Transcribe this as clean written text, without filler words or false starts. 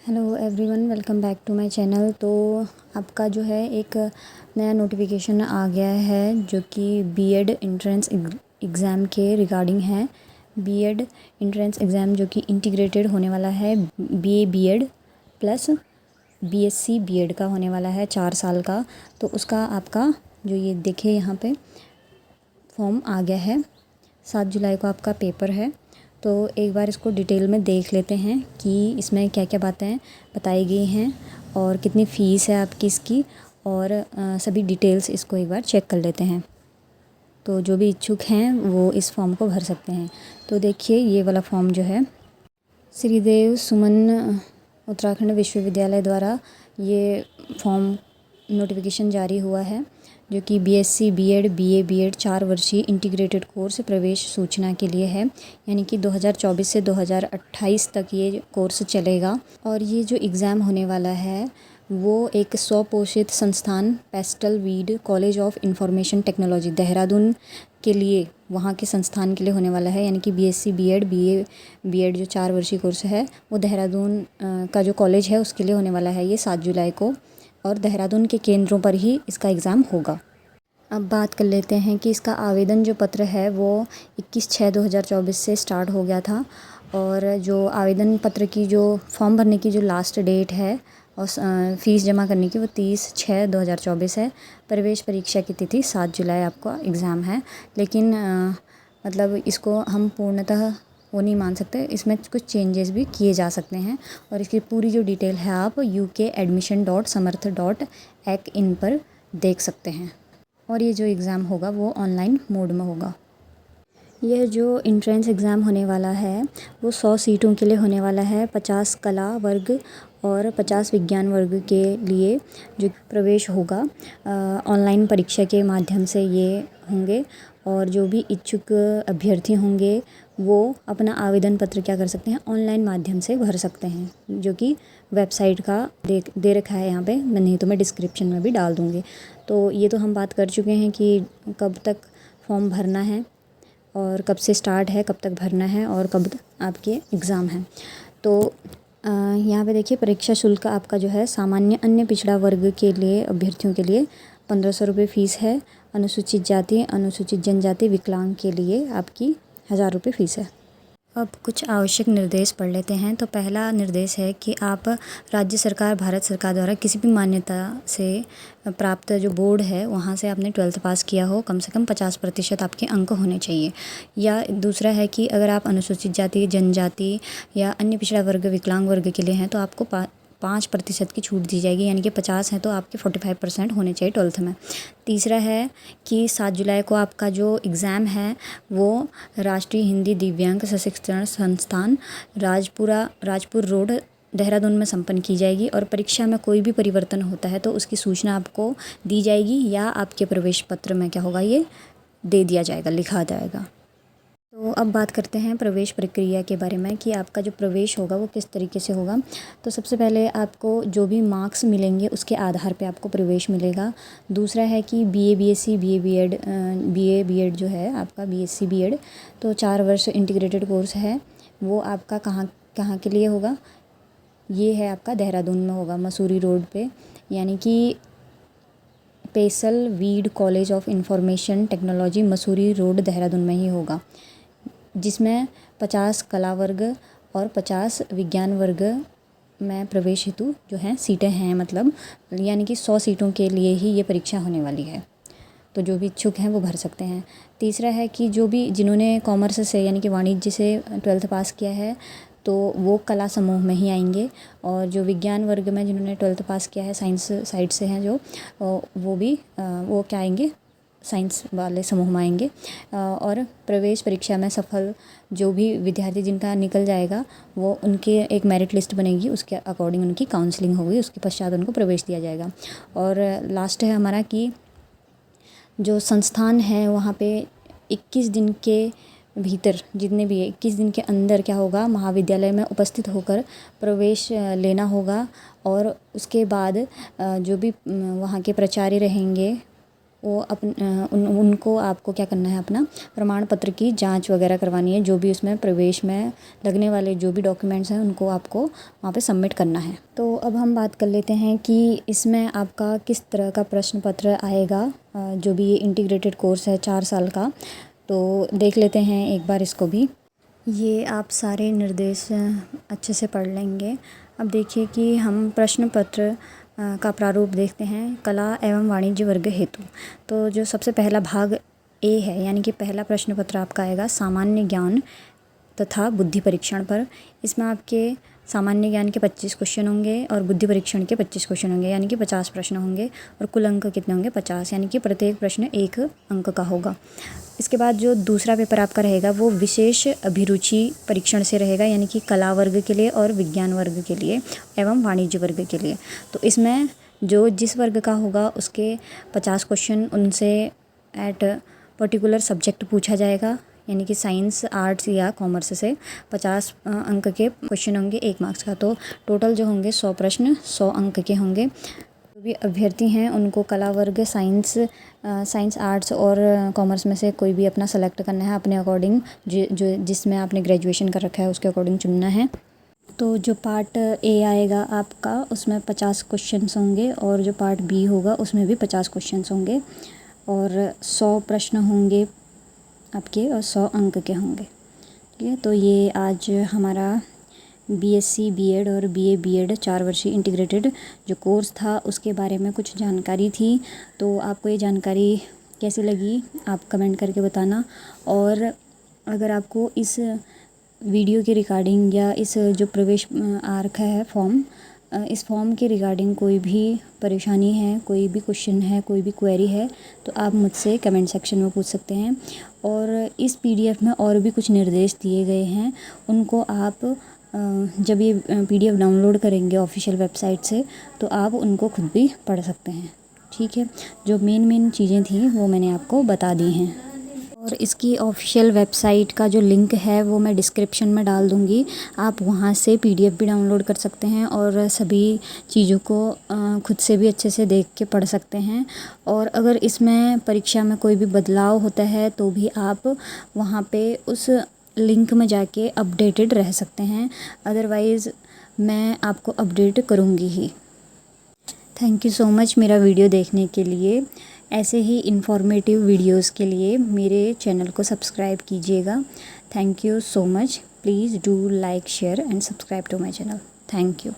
Hello everyone, welcome back to my channel. तो आपका जो है एक नया नोटिफिकेशन आ गया है जो कि बीएड एंट्रेंस एग्ज़ाम के रिगार्डिंग है। बीएड एंट्रेंस एग्ज़ाम जो कि इंटीग्रेटेड होने वाला है, BA BEd plus BSc BEd का होने वाला है 4 साल का। तो उसका आपका जो ये देखिए यहाँ पे फॉर्म आ गया है। 7 जुलाई को आपका पेपर है। तो एक बार इसको डिटेल में देख लेते हैं कि इसमें क्या क्या बातें बताई गई हैं और कितनी फ़ीस है आपकी इसकी, और सभी डिटेल्स इसको एक बार चेक कर लेते हैं। तो जो भी इच्छुक हैं वो इस फॉर्म को भर सकते हैं। तो देखिए ये वाला फॉर्म जो है श्रीदेव सुमन उत्तराखंड विश्वविद्यालय द्वारा ये फॉर्म नोटिफिकेशन जारी हुआ है जो कि बीएससी बीएड बीए बीएड 4 वर्षीय इंटीग्रेटेड कोर्स प्रवेश सूचना के लिए है। यानी कि 2024 से 2028 तक ये कोर्स चलेगा। और ये जो एग्ज़ाम होने वाला है वो एक स्वपोषित संस्थान pastel weed college of information technology Dehradun के लिए, वहाँ के संस्थान के लिए होने वाला है। यानी कि बीएससी बीएड बीए बीएड जो 4 वर्षीय कोर्स है वो देहरादून का जो कॉलेज है उसके लिए होने वाला है ये 7 जुलाई को, और देहरादून के केंद्रों पर ही इसका एग्ज़ाम होगा। अब बात कर लेते हैं कि इसका आवेदन जो पत्र है वो 21/6/2024 से स्टार्ट हो गया था, और जो आवेदन पत्र की जो फॉर्म भरने की जो लास्ट डेट है और फ़ीस जमा करने की वो 30/6/2024 है। प्रवेश परीक्षा की तिथि 7 जुलाई आपका एग्ज़ाम है। लेकिन मतलब इसको हम पूर्णतः वो नहीं मान सकते, इसमें कुछ चेंजेस भी किए जा सकते हैं। और इसकी पूरी जो डिटेल है आप uk.admission.samarth.ac.in पर देख सकते हैं। और ये जो एग्ज़ाम होगा वो ऑनलाइन मोड में होगा। यह जो एंट्रेंस एग्ज़ाम होने वाला है वो 100 सीटों के लिए होने वाला है। 50 कला वर्ग और 50 विज्ञान वर्ग के लिए जो प्रवेश होगा ऑनलाइन परीक्षा के माध्यम से ये होंगे। और जो भी इच्छुक अभ्यर्थी होंगे वो अपना आवेदन पत्र क्या कर सकते हैं, ऑनलाइन माध्यम से भर सकते हैं, जो कि वेबसाइट का दे रखा है यहाँ पे। मैं नहीं तो मैं डिस्क्रिप्शन में भी डाल दूँगी। तो ये तो हम बात कर चुके हैं कि कब तक फॉर्म भरना है और कब से स्टार्ट है, कब तक भरना है और कब आपके एग्ज़ाम है। तो यहाँ पे देखिए परीक्षा शुल्क आपका जो है सामान्य अन्य पिछड़ा वर्ग के लिए अभ्यर्थियों के लिए 1500 रुपये फ़ीस है। अनुसूचित जाति अनुसूचित जनजाति विकलांग के लिए आपकी 1000 रुपये फ़ीस है। अब कुछ आवश्यक निर्देश पढ़ लेते हैं। तो पहला निर्देश है कि आप राज्य सरकार भारत सरकार द्वारा किसी भी मान्यता से प्राप्त जो बोर्ड है वहाँ से आपने 12th पास किया हो, कम से कम 50% आपके अंक होने चाहिए। या दूसरा है कि अगर आप अनुसूचित जाति जनजाति या अन्य पिछड़ा वर्ग विकलांग वर्ग के लिए हैं तो आपको 5% की छूट दी जाएगी। यानी कि 50 हैं तो आपके 45% होने चाहिए 12th में। तीसरा है कि 7 जुलाई को आपका जो एग्ज़ाम है वो राष्ट्रीय हिंदी दिव्यांग सशक्तिकरण संस्थान राजपुर रोड देहरादून में संपन्न की जाएगी। और परीक्षा में कोई भी परिवर्तन होता है तो उसकी सूचना आपको दी जाएगी या आपके प्रवेश पत्र में क्या होगा, ये दे दिया जाएगा, लिखा जाएगा। तो अब बात करते हैं प्रवेश प्रक्रिया के बारे में कि आपका जो प्रवेश होगा वो किस तरीके से होगा। तो सबसे पहले आपको जो भी मार्क्स मिलेंगे उसके आधार पे आपको प्रवेश मिलेगा। दूसरा है कि बीए बीएससी बीए बीएड जो है आपका बीएससी बीएड तो 4 वर्ष इंटीग्रेटेड कोर्स है। वो आपका कहाँ कहाँ के लिए होगा, ये है आपका देहरादून में होगा, मसूरी रोड पे, यानी कि पेसल weed college of information technology Mussoorie road Dehradun में ही होगा, जिसमें 50 कला वर्ग और 50 विज्ञान वर्ग में प्रवेश हेतु जो हैं सीटें हैं, मतलब यानी कि 100 सीटों के लिए ही ये परीक्षा होने वाली है। तो जो भी इच्छुक हैं वो भर सकते हैं। तीसरा है कि जो भी जिन्होंने कॉमर्स से यानी कि वाणिज्य से 12th पास किया है तो वो कला समूह में ही आएंगे। और जो विज्ञान वर्ग में जिन्होंने 12th पास किया है साइंस साइड से हैं जो, वो भी वो क्या आएंगे, साइंस वाले समूह में आएंगे। और प्रवेश परीक्षा में सफल जो भी विद्यार्थी जिनका निकल जाएगा वो उनके एक मेरिट लिस्ट बनेगी, उसके अकॉर्डिंग उनकी काउंसलिंग होगी, उसके पश्चात उनको प्रवेश दिया जाएगा। और लास्ट है हमारा कि जो संस्थान है वहाँ पे 21 दिन के भीतर जितने भी 21 दिन के अंदर क्या होगा, महाविद्यालय में उपस्थित होकर प्रवेश लेना होगा। और उसके बाद जो भी वहाँ के प्राचार्य रहेंगे वो उनको आपको क्या करना है, अपना प्रमाण पत्र की जांच वगैरह करवानी है। जो भी उसमें प्रवेश में लगने वाले जो भी डॉक्यूमेंट्स हैं उनको आपको वहाँ पे सबमिट करना है। तो अब हम बात कर लेते हैं कि इसमें आपका किस तरह का प्रश्न पत्र आएगा। जो भी ये इंटीग्रेटेड कोर्स है 4 साल का, तो देख लेते हैं एक बार इसको भी। ये आप सारे निर्देश अच्छे से पढ़ लेंगे। अब देखिए कि हम प्रश्न पत्र का प्रारूप देखते हैं कला एवं वाणिज्य वर्ग हेतु। तो जो सबसे पहला भाग ए है, यानी कि पहला प्रश्न पत्र आपका आएगा सामान्य ज्ञान तथा बुद्धि परीक्षण पर। इसमें आपके सामान्य ज्ञान के 25 क्वेश्चन होंगे और बुद्धि परीक्षण के 25 क्वेश्चन होंगे, यानी कि 50 प्रश्न होंगे। और कुल अंक कितने होंगे? 50, यानी कि प्रत्येक प्रश्न 1 अंक का होगा। इसके बाद जो दूसरा पेपर आपका रहेगा वो विशेष अभिरुचि परीक्षण से रहेगा, यानी कि कला वर्ग के लिए और विज्ञान वर्ग के लिए एवं वाणिज्य वर्ग के लिए। तो इसमें जो जिस वर्ग का होगा उसके 50 क्वेश्चन उनसे एट पर्टिकुलर सब्जेक्ट पूछा जाएगा, यानी कि साइंस, आर्ट्स या कॉमर्स से 50 अंक के क्वेश्चन होंगे 1 मार्क्स का। तो टोटल जो होंगे 100 प्रश्न 100 अंक के होंगे। जो भी अभ्यर्थी हैं उनको कला वर्ग, साइंस, आर्ट्स और कॉमर्स में से कोई भी अपना सेलेक्ट करना है अपने अकॉर्डिंग, जो जिसमें आपने ग्रेजुएशन कर रखा है उसके अकॉर्डिंग चुनना है। तो जो पार्ट ए आएगा आपका उसमें 50 क्वेश्चंस होंगे और जो पार्ट बी होगा उसमें भी 50 क्वेश्चंस होंगे और 100 प्रश्न होंगे आपके और 100 अंक के होंगे। ठीक है, तो ये आज हमारा बीएससी बीएड और बीए बीएड 4 वर्षीय इंटीग्रेटेड जो कोर्स था उसके बारे में कुछ जानकारी थी। तो आपको ये जानकारी कैसी लगी आप कमेंट करके बताना। और अगर आपको इस वीडियो के रिगार्डिंग या इस जो प्रवेश आ रखा है फॉर्म, इस फॉर्म के रिगार्डिंग कोई भी परेशानी है, कोई भी क्वेश्चन है, कोई भी क्वेरी है, तो आप मुझसे कमेंट सेक्शन में पूछ सकते हैं। और इस पीडीएफ में और भी कुछ निर्देश दिए गए हैं, उनको आप जब ये पीडीएफ डाउनलोड करेंगे ऑफिशियल वेबसाइट से तो आप उनको खुद भी पढ़ सकते हैं। ठीक है, जो मेन चीज़ें थी वो मैंने आपको बता दी हैं। और इसकी ऑफिशियल वेबसाइट का जो लिंक है वो मैं डिस्क्रिप्शन में डाल दूँगी। आप वहाँ से पीडीएफ भी डाउनलोड कर सकते हैं और सभी चीज़ों को खुद से भी अच्छे से देख के पढ़ सकते हैं। और अगर इसमें परीक्षा में कोई भी बदलाव होता है तो भी आप वहाँ पे उस लिंक में जाके अपडेटेड रह सकते हैं। अदरवाइज़ मैं आपको अपडेट करूँगी ही। थैंक यू सो मच मेरा वीडियो देखने के लिए। ऐसे ही इन्फॉर्मेटिव वीडियोस के लिए मेरे चैनल को सब्सक्राइब कीजिएगा। Thank you so much. Please do like, share and subscribe to my channel. Thank you.